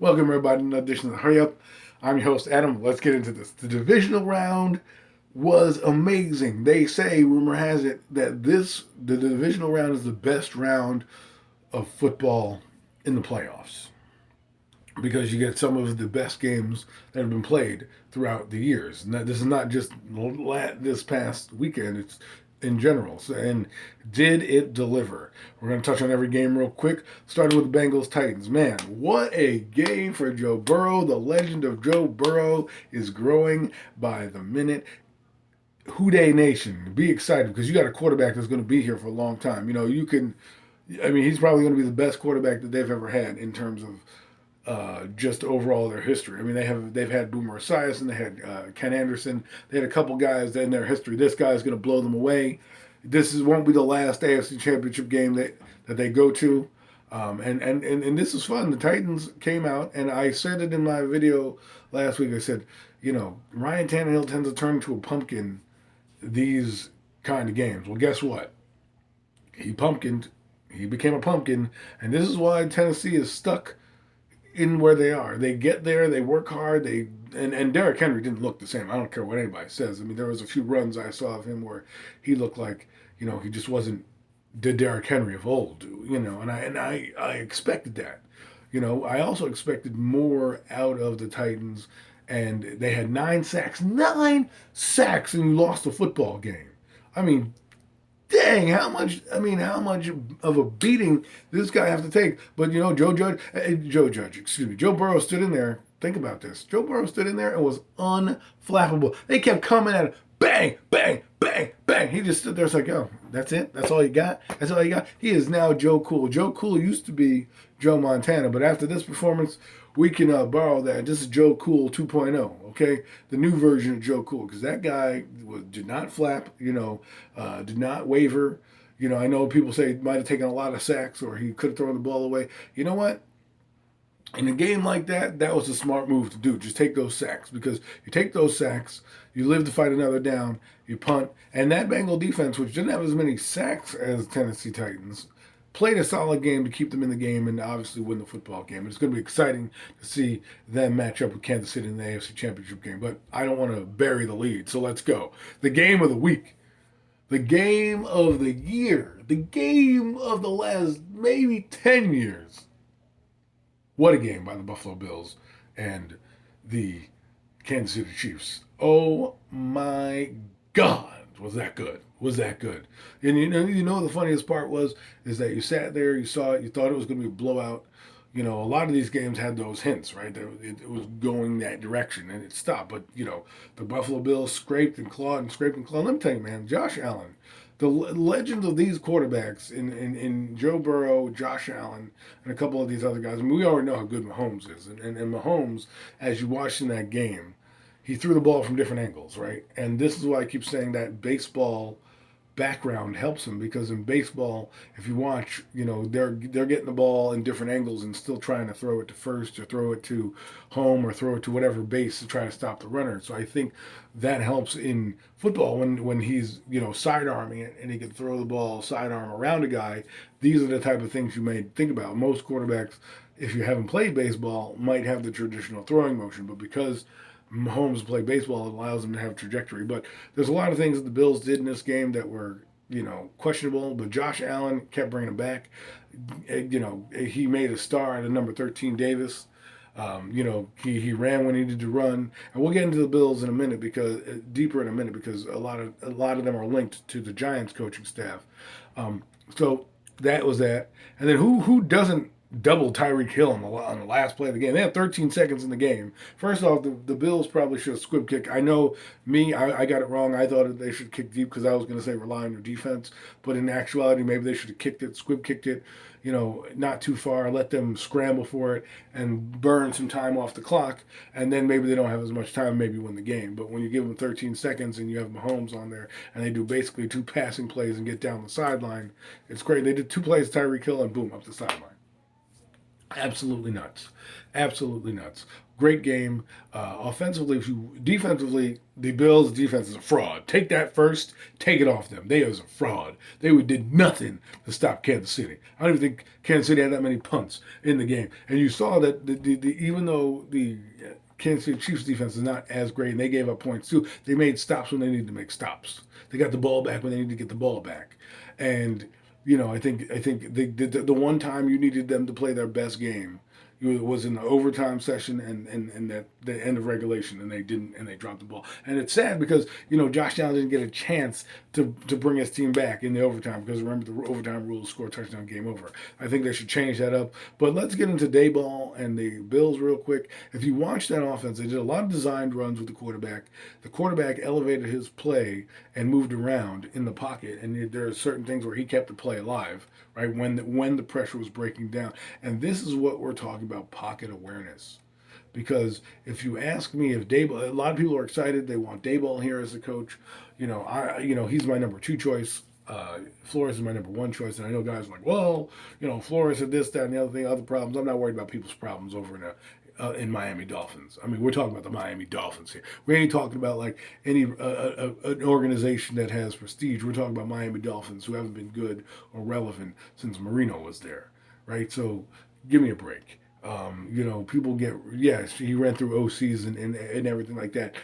Welcome, everybody, to another edition of the Hurry Up. I'm your host, Adam. Let's get into this. The divisional round was amazing. They say, rumor has it, that the divisional round is the best round of football in the playoffs because you get some of the best games that have been played throughout the years. And this is not just this past weekend, it's in general. So, and did it deliver? We're going to touch on every game real quick, starting with the Bengals Titans. Man, what a game for Joe Burrow. The legend of Joe Burrow is growing by the minute. Houday Nation, be excited because you got a quarterback that's going to be here for a long time. He's probably going to be the best quarterback that they've ever had in terms of just overall their history. I mean, they've had Boomer Esiason, they had Ken Anderson, they had a couple guys in their history. This guy's going to blow them away. Won't be the last AFC Championship game that they go to. And this is fun. The Titans came out, and I said it in my video last week. I said, Ryan Tannehill tends to turn into a pumpkin these kind of games. Well, guess what? He pumpkined. He became a pumpkin, and this is why Tennessee is stuck in where they are. They get there, they work hard, and Derrick Henry didn't look the same. I don't care what anybody says. I mean, there was a few runs I saw of him where he looked like, he just wasn't the Derrick Henry of old, and I expected that. I also expected more out of the Titans, and they had 9 sacks, and you lost a football game. I mean, dang, how much of a beating this guy have to take? But Joe Burrow stood in there. Think about this. Joe Burrow stood in there and was unflappable. They kept coming at him, bang, bang, bang, bang. He just stood there. It's like, yo, that's it. That's all you got. That's all you got. He is now Joe Cool. Joe Cool used to be Joe Montana, but after this performance, we can borrow that. This is Joe Cool 2.0. Okay, the new version of Joe Cool, because that guy did not flap. Did not waver. I know people say he might have taken a lot of sacks or he could have thrown the ball away. You know what? In a game like that, that was a smart move to do. Just take those sacks, because you take those sacks, you live to fight another down, you punt, and that Bengal defense, which didn't have as many sacks as Tennessee Titans, played a solid game to keep them in the game and obviously win the football game. It's going to be exciting to see them match up with Kansas City in the AFC Championship game, but I don't want to bury the lead, so let's go. The game of the week, the game of the year, the game of the last maybe 10 years. What a game by the Buffalo Bills and the Kansas City Chiefs. Oh my God, was that good? Was that good? And the funniest part is that you sat there, you saw it, you thought it was going to be a blowout. A lot of these games had those hints, right? It was going that direction, and it stopped. But the Buffalo Bills scraped and clawed and scraped and clawed. Let me tell you, man, Josh Allen, the legends of these quarterbacks in Joe Burrow, Josh Allen, and a couple of these other guys. I mean, we already know how good Mahomes is, and Mahomes, as you watched in that game, he threw the ball from different angles, right? And this is why I keep saying that baseball background helps him, because in baseball, if you watch, they're getting the ball in different angles and still trying to throw it to first or throw it to home or throw it to whatever base to try to stop the runner. So I think that helps in football when he's sidearming it and he can throw the ball sidearm around a guy. These are the type of things you may think about. Most quarterbacks, if you haven't played baseball, might have the traditional throwing motion, but because Mahomes play baseball, it allows him to have trajectory. But there's a lot of things that the Bills did in this game that were, questionable. But Josh Allen kept bringing him back. He made a star out of number 13, Davis. He ran when he needed to run, and we'll get into the Bills in a minute, because deeper in a minute, because a lot of them are linked to the Giants coaching staff. So that was that, and then who doesn't double Tyreek Hill on the last play of the game? They had 13 seconds in the game. First off, the Bills probably should have squib kicked. I know I got it wrong. I thought they should kick deep because I was going to say rely on your defense. But in actuality, maybe they should have kicked it, squib kicked it, not too far, let them scramble for it and burn some time off the clock. And then maybe they don't have as much time, maybe win the game. But when you give them 13 seconds and you have Mahomes on there and they do basically 2 passing plays and get down the sideline, it's great. They did 2 plays, Tyreek Hill, and boom, up the sideline. Absolutely nuts. Absolutely nuts. Great game. Offensively, if you defensively, the Bills' defense is a fraud. Take that first. Take it off them. They is a fraud. They did nothing to stop Kansas City. I don't even think Kansas City had that many punts in the game. And you saw that even though the Kansas City Chiefs defense is not as great, and they gave up points too, they made stops when they needed to make stops. They got the ball back when they needed to get the ball back. And I think the one time you needed them to play their best game, it was in the overtime session and that the end of regulation, and they didn't, and they dropped the ball. And it's sad because Josh Allen didn't get a chance to bring his team back in the overtime, because remember the overtime rules: score a touchdown, game over. I think they should change that up. But let's get into Dayball and the Bills real quick. If you watch that offense, they did a lot of designed runs with the quarterback. The quarterback elevated his play and moved around in the pocket, and there are certain things where he kept the play alive, right, when the pressure was breaking down. And this is what we're talking about: pocket awareness. Because if you ask me if Dayball, a lot of people are excited. They want Dayball here as a coach. He's my number two choice. Flores is my number one choice, and I know guys are like, well, Flores had this, that, and the other thing, other problems. I'm not worried about people's problems over in Miami Dolphins. I mean, we're talking about the Miami Dolphins here. We ain't talking about like any an organization that has prestige. We're talking about Miami Dolphins who haven't been good or relevant since Marino was there, right? So give me a break. People get, yes, he ran through OCs and everything like that.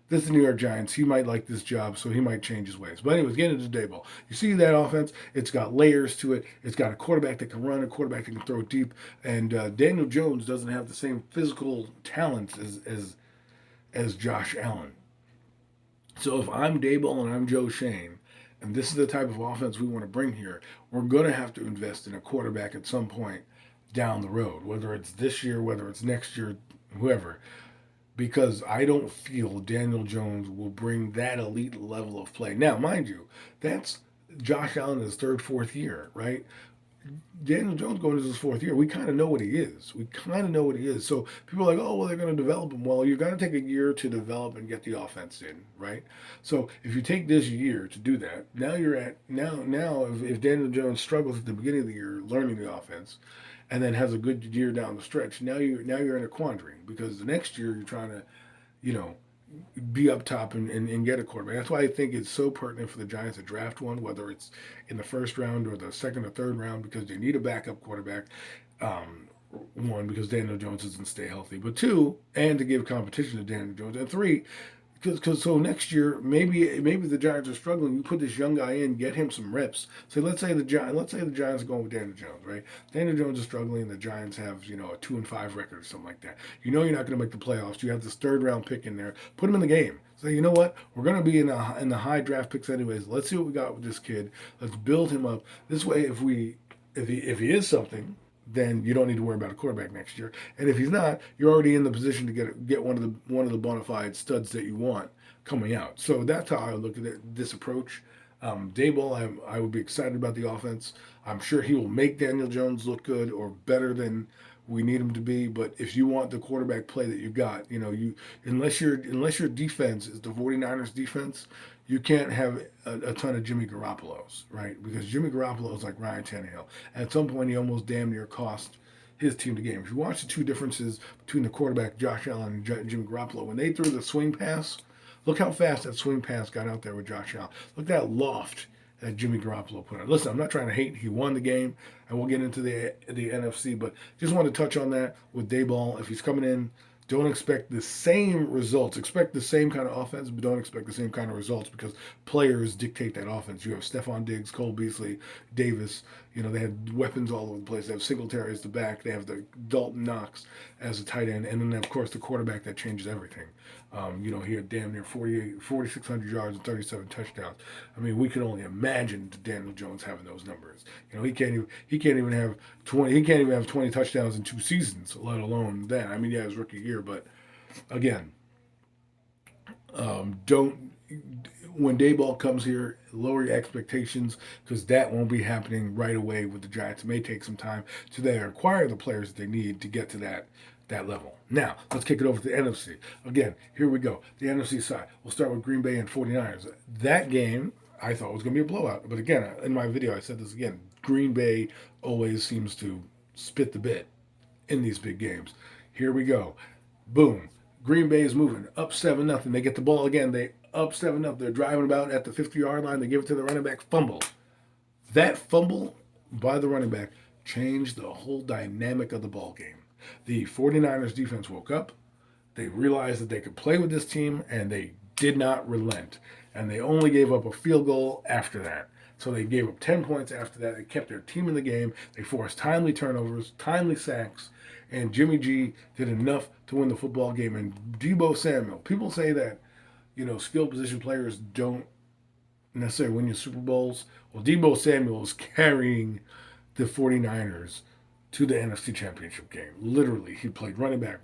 This is the New York Giants. He might like this job, so he might change his ways. But anyways, getting into Dayball. You see that offense? It's got layers to it. It's got a quarterback that can run, a quarterback that can throw deep. And Daniel Jones doesn't have the same physical talents as Josh Allen. So if I'm Dayball and I'm Joe Shane, and this is the type of offense we want to bring here, we're going to have to invest in a quarterback at some point down the road, whether it's this year, whether it's next year, whoever, because I don't feel Daniel Jones will bring that elite level of play. Now, mind you, that's Josh Allen in his third, fourth year, right? Daniel Jones going into his fourth year, we kind of know what he is. We kind of know what he is. So people are like, oh, well, they're going to develop him. Well, you're going to take a year to develop and get the offense in, right? So if you take this year to do that, now you're at now if Daniel Jones struggles at the beginning of the year learning the offense, and then has a good year down the stretch, now you're in a quandary, because the next year you're trying to, you know, be up top and get a quarterback. That's why I think it's so pertinent for the Giants to draft one, whether it's in the first round or the second or third round, because they need a backup quarterback. One, because Daniel Jones doesn't stay healthy, but two, and to give competition to Daniel Jones, and three, because so next year maybe the Giants are struggling. You put this young guy in, get him some reps. So let's say the Giants are going with Daniel Jones, right? Daniel Jones is struggling. The Giants have a 2-5 record or something like that. You're not going to make the playoffs. You have this third round pick in there. Put him in the game. Say, you know what? We're going to be in the high draft picks anyways. Let's see what we got with this kid. Let's build him up. This way, if he is something, then you don't need to worry about a quarterback next year. And if he's not, you're already in the position to get one of the bona fide studs that you want coming out. So that's how I look at this approach. Dayball, I would be excited about the offense. I'm sure he will make Daniel Jones look good or better than we need him to be. But if you want the quarterback play that you got, unless your defense is the 49ers defense, you can't have a ton of Jimmy Garoppolo's, right? Because Jimmy Garoppolo is like Ryan Tannehill. At some point, he almost damn near cost his team the game. If you watch the two differences between the quarterback Josh Allen and Jimmy Garoppolo, when they threw the swing pass, look how fast that swing pass got out there with Josh Allen. Look at that loft that Jimmy Garoppolo put on. Listen, I'm not trying to hate. He won the game, and we'll get into the NFC, but just want to touch on that with Dayball. If he's coming in, don't expect the same results. Expect the same kind of offense, but don't expect the same kind of results, because players dictate that offense. You have Stephon Diggs, Cole Beasley, Davis. They have weapons all over the place. They have Singletary as the back. They have the Dalton Knox as a tight end. And then, of course, the quarterback that changes everything. He had damn near 4,600 yards and 37 touchdowns. I mean, we can only imagine Daniel Jones having those numbers. He can't even have 20. He can't even have 20 touchdowns in 2 seasons, let alone that. I mean, yeah, his rookie year, but again, don't when Dayball comes here, lower your expectations, because that won't be happening right away with the Giants. It may take some time to they acquire the players that they need to get to that level. Now, let's kick it over to the NFC. Again, here we go. The NFC side. We'll start with Green Bay and 49ers. That game, I thought was going to be a blowout. But again, in my video, I said this again. Green Bay always seems to spit the bit in these big games. Here we go. Boom. Green Bay is moving up 7-0. They get the ball again. They up 7-0. They're driving about at the 50-yard line. They give it to the running back. Fumble. That fumble by the running back changed the whole dynamic of the ball game. The 49ers defense woke up. They realized that they could play with this team, and they did not relent. And they only gave up a field goal after that. So they gave up 10 points after that. They kept their team in the game. They forced timely turnovers, timely sacks, and Jimmy G did enough to win the football game. And Debo Samuel, people say that, skill position players don't necessarily win you Super Bowls. Well, Debo Samuel is carrying the 49ers to the NFC Championship game. Literally, he played running back,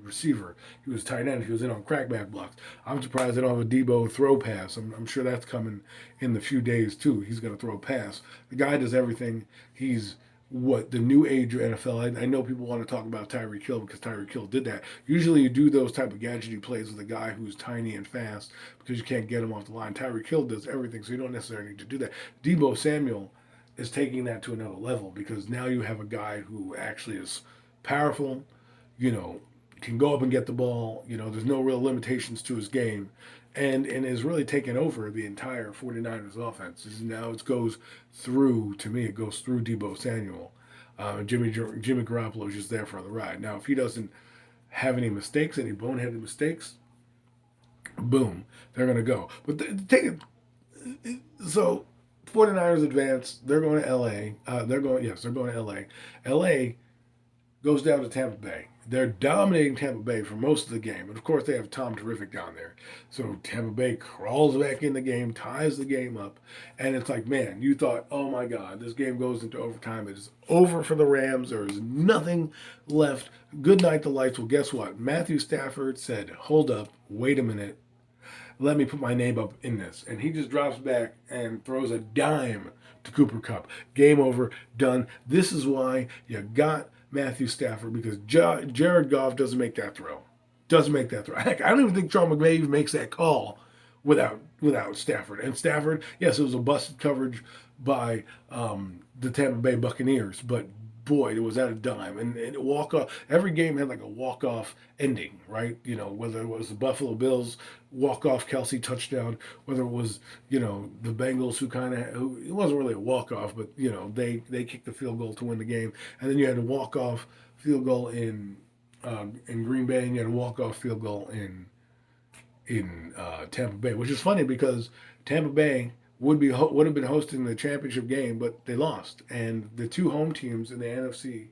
receiver. He was tight end. He was in on crackback blocks. I'm surprised they don't have a Debo throw pass. I'm sure that's coming in the few days too. He's going to throw a pass. The guy does everything. He's the new age of NFL. I know people want to talk about Tyreek Hill because Tyreek Hill did that. Usually you do those type of gadgety plays with a guy who's tiny and fast because you can't get him off the line. Tyreek Hill does everything, so you don't necessarily need to do that. Debo Samuel is taking that to another level because now you have a guy who actually is powerful, can go up and get the ball. There's no real limitations to his game, and is really taking over the entire 49ers offense. Now it goes through, to me, it goes through Debo Samuel. Jimmy Garoppolo is just there for the ride. Now, if he doesn't have any mistakes, any boneheaded mistakes, boom, they're going to go. But take it. So 49ers advance. They're going to LA. They're going to LA. LA goes down to Tampa Bay. They're dominating Tampa Bay for most of the game. And of course, they have Tom Terrific down there. So Tampa Bay crawls back in the game, ties the game up. And it's like, man, you thought, oh my God, this game goes into overtime. It is over for the Rams. There is nothing left. Good night, the lights. Well, guess what? Matthew Stafford said, hold up, wait a minute. Let me put my name up in this. And he just drops back and throws a dime to Cooper Kupp. Game over, done. This is why you got Matthew Stafford, because Jared Goff doesn't make that throw. Doesn't make that throw. Heck, I don't even think Sean McVay even makes that call without Stafford. And Stafford, yes, it was a busted coverage by the Tampa Bay Buccaneers, but boy, it was at a dime. And walk off. Every game had like a walk off ending, right? Whether it was the Buffalo Bills walk off Kelsey touchdown, whether it was the Bengals who it wasn't really a walk off, but they kicked the field goal to win the game, and then you had a walk off field goal in Green Bay, and you had a walk off field goal in Tampa Bay, which is funny because Tampa Bay would have been hosting the championship game, but they lost, and the two home teams in the NFC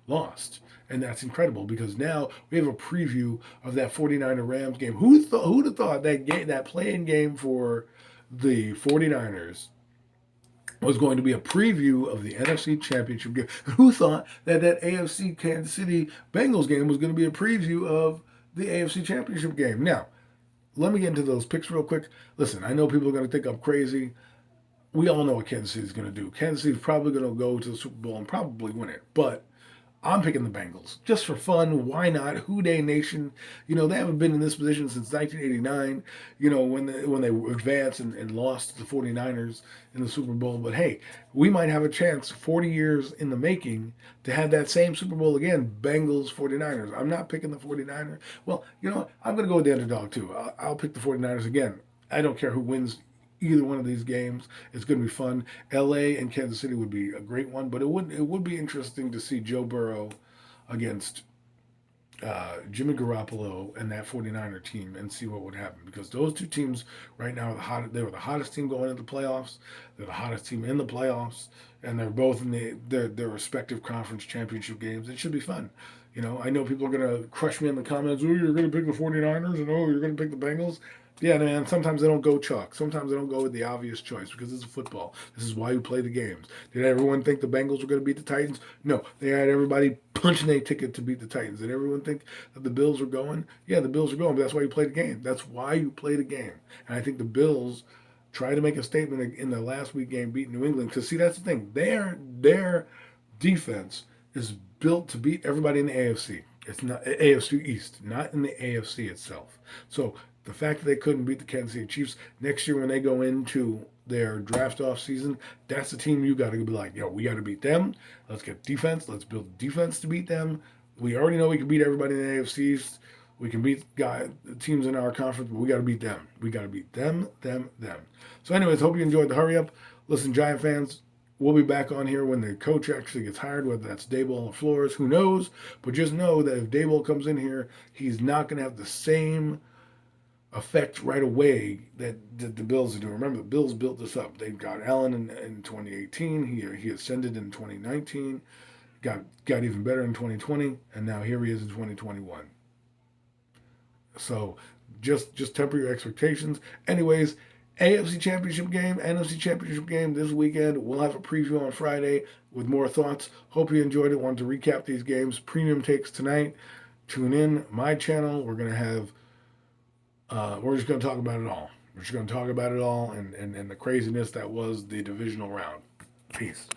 lost, and that's incredible because now we have a preview of that 49er Rams game. Who'd have thought that play-in game for the 49ers was going to be a preview of the NFC Championship game? Who thought that AFC Kansas City Bengals game was going to be a preview of the AFC Championship game? Now, let me get into those picks real quick. Listen, I know people are going to think I'm crazy. We all know what Kansas City is going to do. Kansas City is probably going to go to the Super Bowl and probably win it. But I'm picking the Bengals just for fun. Why not? Who Dey Nation? They haven't been in this position since 1989. When they advanced and lost to the 49ers in the Super Bowl. But hey, we might have a chance 40 years in the making to have that same Super Bowl again. Bengals 49ers. I'm not picking the 49ers. Well, I'm going to go with the underdog too. I'll pick the 49ers again. I don't care who wins either one of these games. It's going to be fun. LA and Kansas City would be a great one, but it would be interesting to see Joe Burrow against Jimmy Garoppolo and that 49er team and see what would happen, because those two teams right now they were the hottest team going into the playoffs. They're the hottest team in the playoffs, and they're both in their respective conference championship games. It should be fun. I know people are going to crush me in the comments. Oh, you're going to pick the 49ers, and oh, you're going to pick the Bengals. Yeah, man, sometimes they don't go chalk. Sometimes they don't go with the obvious choice because it's a football. This is why you play the games. Did everyone think the Bengals were going to beat the Titans? No. They had everybody punching their ticket to beat the Titans. Did everyone think that the Bills were going? Yeah, the Bills were going, but that's why you play the game. That's why you play the game. And I think the Bills tried to make a statement in the last week game beating New England, because, see, that's the thing. Their defense is built to beat everybody in the AFC. It's not AFC East, not in the AFC itself. So The fact that they couldn't beat the Kansas City Chiefs next year when they go into their draft off season, that's the team you got to be like, yo, we got to beat them. Let's get defense. Let's build defense to beat them. We already know we can beat everybody in the AFC East. We can beat teams in our conference, but we got to beat them. We got to beat them. So, anyways, hope you enjoyed the hurry up. Listen, Giant fans, we'll be back on here when the coach actually gets hired, whether that's Daboll or Flores, who knows? But just know that if Daboll comes in here, he's not going to have the same effect right away that the Bills are doing. Remember, the Bills built this up. They got Allen in 2018. He ascended in 2019. Got even better in 2020, and now here he is in 2021. So just temper your expectations. Anyways, AFC Championship game, NFC Championship game this weekend. We'll have a preview on Friday with more thoughts. Hope you enjoyed it. Wanted to recap these games. Premium takes tonight. Tune in my channel. We're gonna have. We're just gonna talk about it all. We're just gonna talk about it all and the craziness that was the divisional round. Peace.